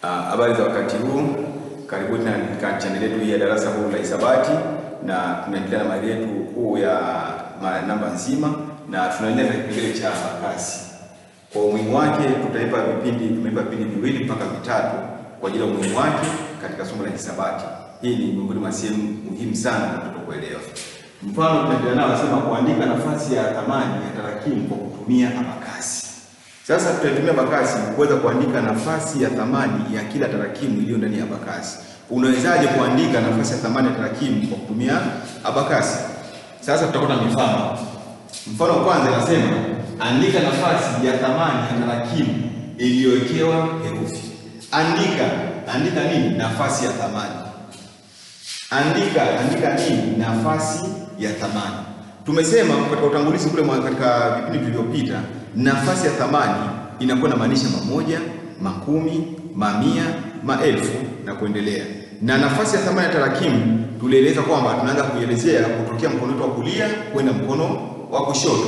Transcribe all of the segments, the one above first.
Habari za wakati huu, karibuni katika channel yetu hii ya darasa huru la hisabati, na tunaendelea na mada yetu kuu ya namba nzima, na tunaendelea na kipengele cha bakasi. Kwa umuhimu wake tumeipa vipindi viwili mpaka vitatu kwa ajili ya umuhimu wake katika somo la hisabati. Hii ni miongoni mwa sehemu muhimu sana kwa kuelewa. Mfano tunaendelea nao, nasema kuandika nafasi ya thamani ya tarakimu kwa kutumia abakasi. Sasa tutatumia abakasi kuweza kuandika nafasi ya thamani ya kila tarakimu iliyo ndani ya abakasi. Unawezaje kuandika nafasi ya thamani ya tarakimu kwa kutumia abakasi? Sasa tutakuwa na mifano. Mfano wa kwanza inasema andika nafasi ya thamani ya tarakimu iliyowekewa herufi. Andika nini? Nafasi ya thamani. Andika nini? Nafasi ya thamani. Tumesema katika utangulizi kule katika vipindi vilivyopita, nafasi ya thamani inakuwa inamaanisha mamoja, makumi, mamia, maelfu na kuendelea. Na nafasi ya thamani ya tarakimu tulieleza kwamba tunaanza kuielezea kutokea mkono wetu wa kulia kwenda mkono wa kushoto.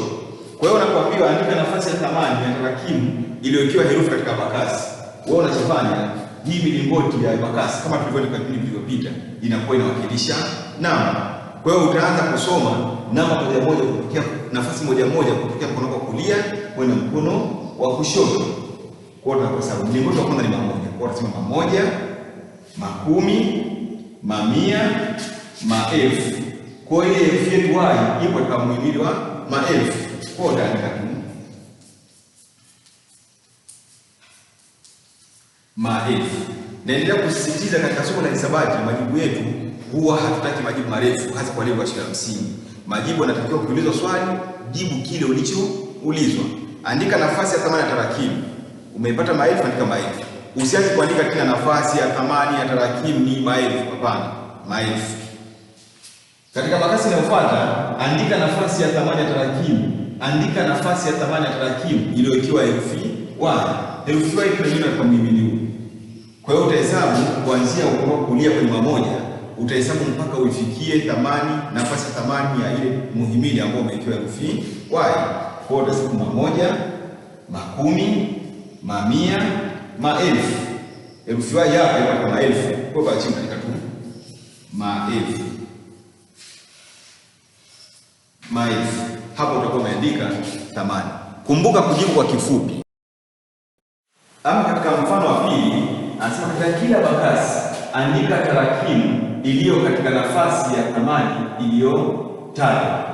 Kwa hiyo unapoambiwa andika nafasi ya thamani ya tarakimu iliyowekewa herufi katika abakasi, wewe unachofanya, hii milingoti ya abakasi kama tulivyoona katika vipindi vilivyopita inakuwa inawakilisha namba. Kwa hiyo utaanza kusoma namba moja moja kutokea nafasi moja moja kutokea mkono wa kulia kwenda mkono wa kushoto. Kwa hiyo kwa sababu mlingoti wa kwanza ni mamoja, kwa hiyo tunasema mamoja, makumi, mamia, maelfu. Kwa hiyo ile elfu yetu y ipo katika muhimili wa maelfu. Kwa hiyo utaandika tu maelfu. Naendelea kusisitiza katika somo la hisabati, majibu yetu huwa hatutaki majibu marefu, hasa kwa leo ya shule ya msingi. Majibu yanatakiwa kuulizwa swali, jibu kile ulichoulizwa. Andika nafasi ya thamani ya tarakimu. Umeipata maelfu, andika maelfu. Usianze kuandika tena nafasi ya thamani ya tarakimu ni maelfu, hapana, maelfu. Katika makasi inayofuata, andika nafasi ya thamani ya tarakimu. Andika nafasi ya thamani ya tarakimu iliyowekewa herufi y. Herufi y tunaiona katika muhimili huu. Kwa hiyo utahesabu kuanzia mkono wa kulia kwenye mamoja, utahesabu mpaka uifikie thamani, nafasi ya thamani ya ile muhimili ambao umewekewa herufi y. Kwa hiyo utahesabu mamoja, makumi, mamia, maelfu. Herufi y hapa iko kama maelfu. Kwa hiyo basi andika tu maelfu. Maelfu. Hapo utakuwa umeandika thamani. Kumbuka kujibu kwa kifupi. Ama katika mfano wa pili, anasema katika kila abakasi andika tarakimu iliyo katika nafasi ya thamani iliyotajwa.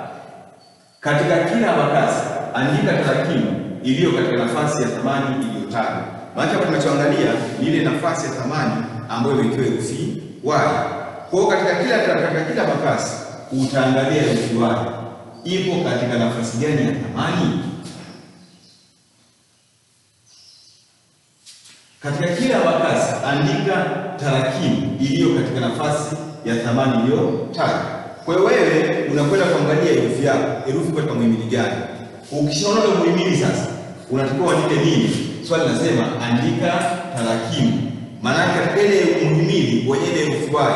Katika kila abakasi andika tarakimu iliyo katika nafasi ya thamani iliyotajwa. Maana hapa tunachoangalia ni ile nafasi ya thamani ambayo imewekewa herufi y. Kwa hiyo katika kila abakasi utaangalia herufi y ipo katika nafasi gani ya thamani. Katika kila abakasi andika tarakimu iliyo katika nafasi ya thamani iliyotajwa. Kwa hiyo wewe unakwenda kuangalia herufi yako, herufi katika muhimili gani. Ukishaona ile muhimili sasa, unatakiwa uandike nini? Swali nasema andika tarakimu. Maana katika ile muhimili wenye ile herufi y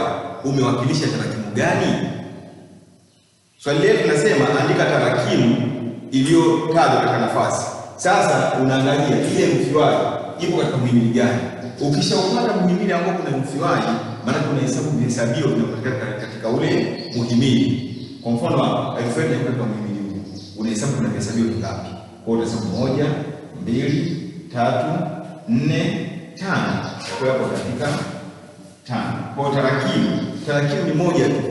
umewakilisha tarakimu gani? Swali letu nasema andika tarakimu iliyotajwa katika nafasi. Sasa unaangalia ile herufi y ipo katika muhimili gani. Ukishaupata muhimili ambao kuna herufi y, maana kuna hesabu vihesabio vinapatikana katika ule muhimili. Kwa mfano herufi y katika muhimili huu, unahesabu kuna vihesabio vingapi? Kwa hiyo utasema 1, 2, 3, 4, 5. Kwa hapo katika 5. Kwa tarakimu ni moja tu.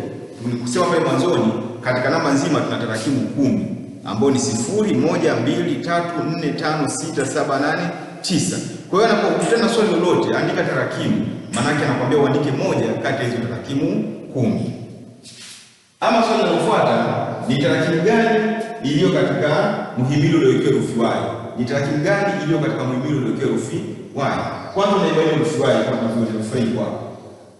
Tulikusema pale mwanzoni katika namba nzima tuna tarakimu 10 ambao ni 0, 1, 2, 3, 4, 5, 6, 7, 8, 9. Kwa hiyo unapokutana na swali lolote andika tarakimu, maana yake anakuambia uandike moja kati ya hizo tarakimu 10. Ama swali linalofuata ni tarakimu gani iliyo katika muhimili uliowekewa herufi y? Ni tarakimu gani iliyo katika muhimili uliowekewa herufi y? Kwanza unaibaini herufi y kama tunavyofahamu kwa.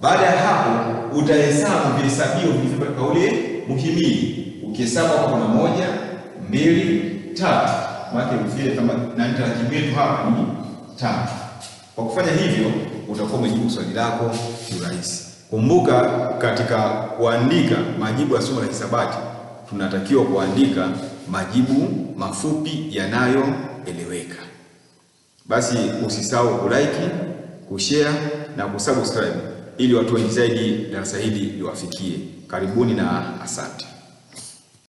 Baada ya hapo utahesabu vihesabio vilivyo katika ule muhimili. Ukihesabu hapo kuna 1, 2, 3. Maana herufi ile kama na tarakimu yetu hapa ni 5. Kwa kufanya hivyo utakuwa umejibu swali lako kiurahisi. Kumbuka katika kuandika majibu ya somo la hisabati tunatakiwa kuandika majibu mafupi yanayoeleweka. Basi usisahau kulike, kushare na kusubscribe ili watu wengi zaidi darasa hili liwafikie. Karibuni na asante.